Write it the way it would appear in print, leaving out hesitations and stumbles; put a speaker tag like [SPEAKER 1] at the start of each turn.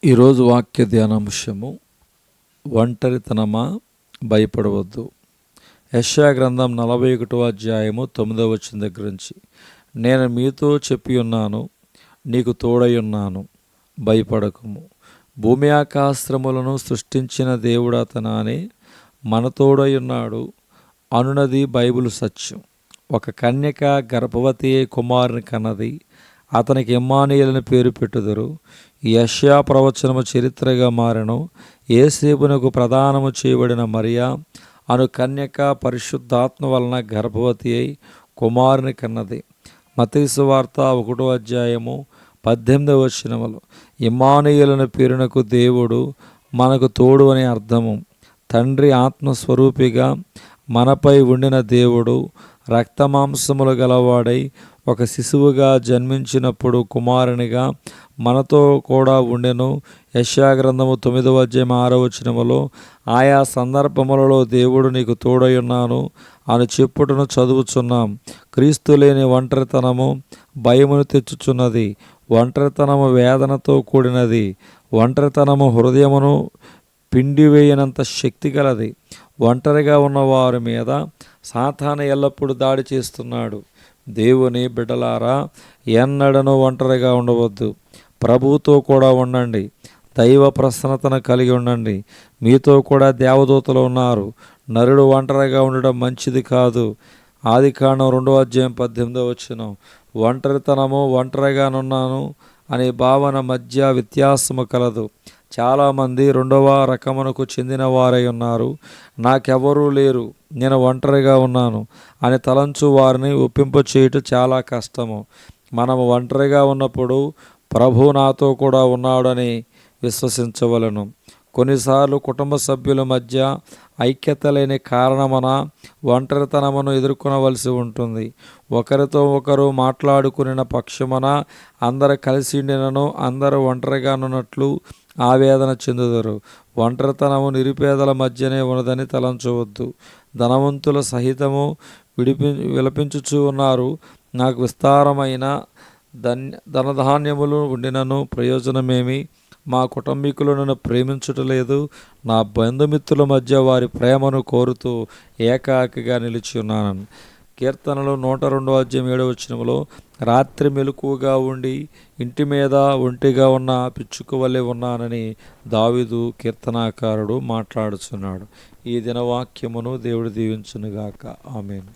[SPEAKER 1] ఈరోజు వాక్య ధ్యానాంశము, ఒంటరితనమా భయపడవద్దు. యెషయా గ్రంథం 41వ అధ్యాయము 9వ వచనం దగ్గర నుంచి, నేను మీతో చెప్పి ఉన్నాను, నీకు తోడై ఉన్నాను, భయపడకము. భూమి ఆకాశములను సృష్టించిన దేవుడు అతనానే మన తోడై ఉన్నాడు అనునది బైబిల్ సత్యం. ఒక కన్యక గర్భవతి కుమారుని కన్నది, అతనికి ఇమ్మానుయేలు పేరు పెట్టుదురు. యెషయా ప్రవచనము చరిత్రగా మారెను. యేసేపునకు ప్రదానము చేయబడిన మరియా అను కన్యక పరిశుద్ధాత్మ వలన గర్భవతి అయి కుమారుని కన్నది. మత్తయి సువార్త 1వ అధ్యాయము 18వ వచనములో, ఇమ్మానుయేలు పేరునకు దేవుడు మనకు తోడు అని అర్థము. తండ్రి ఆత్మస్వరూపిగా మనపై ఉండిన దేవుడు రక్తమాంసములు గలవాడై ఒక శిశువుగా జన్మించినప్పుడు కుమారునిగా మనతో కూడా ఉండెను. యెషయా గ్రంథము 9వ అధ్యాయం 6వ వచనములో, ఆయా సందర్భములలో దేవుడు నీకు తోడై ఉన్నాను అని చెప్పుటను చదువుచున్నాం. క్రీస్తు లేని ఒంటరితనము భయమును తెచ్చుచున్నది. ఒంటరితనము వేదనతో కూడినది. ఒంటరితనము హృదయమును పిండివేయనంత శక్తి గలది. ఒంటరిగా ఉన్న వారి మీద సాతాను ఎల్లప్పుడూ దాడి చేస్తున్నాడు. దేవుని బిడ్డలారా, ఎన్నడను ఒంటరిగా ఉండవద్దు. ప్రభువుతో కూడా ఉండండి. దైవ ప్రసన్నతను కలిగి ఉండండి. మీతో కూడా దేవదూతలు ఉన్నారు. నరుడు ఒంటరిగా ఉండడం మంచిది కాదు. ఆదికాండం 2వ అధ్యాయం 18వ వచనం. ఒంటరితనము, ఒంటరిగానున్నాను అనే భావన మధ్య వ్యత్యాసము కలదు. చాలామంది రెండవ రకమునకు చెందిన వారై ఉన్నారు. నాకెవరూ లేరు, నేను ఒంటరిగా ఉన్నాను అని తలంచు వారిని ఒప్పింపచేయటం చాలా కష్టము. మనము ఒంటరిగా ఉన్నప్పుడు ప్రభు నాతో కూడా ఉన్నాడని విశ్వసించవలను. కొన్నిసార్లు కుటుంబ సభ్యుల మధ్య ఐక్యత లేని కారణమున ఒంటరితనమును ఎదుర్కొనవలసి ఉంటుంది. ఒకరితో ఒకరు మాట్లాడుకున్న పక్షమున అందరు కలిసిండినను అందరూ ఒంటరిగానున్నట్లు ఆవేదన చెందుదరు. ఒంటరితనము నిరుపేదల మధ్యనే ఉన్నదని తలంచవద్దు. ధనవంతుల సహితము విలపించుచూ ఉన్నారు. నాకు విస్తారమైన ధనధాన్యములు ఉండినను ప్రయోజనమేమి? మా కుటుంబీకులు నన్ను ప్రేమించుటలేదు. నా బంధుమిత్రుల మధ్య వారి ప్రేమను కోరుతూ ఏకాకిగా నిలిచి ఉన్నాను. కీర్తనలు 102వ అధ్యాయం 7వ వచనములో, రాత్రి మెలకువగా ఉండి ఇంటి మీద ఒంటిగా ఉన్న పిచ్చుక వలె ఉన్నానని దావీదు కీర్తనాకారుడు మాట్లాడుచున్నాడు. ఈ దినవాక్యమును దేవుడు దీవించునుగాక. ఆమేన్.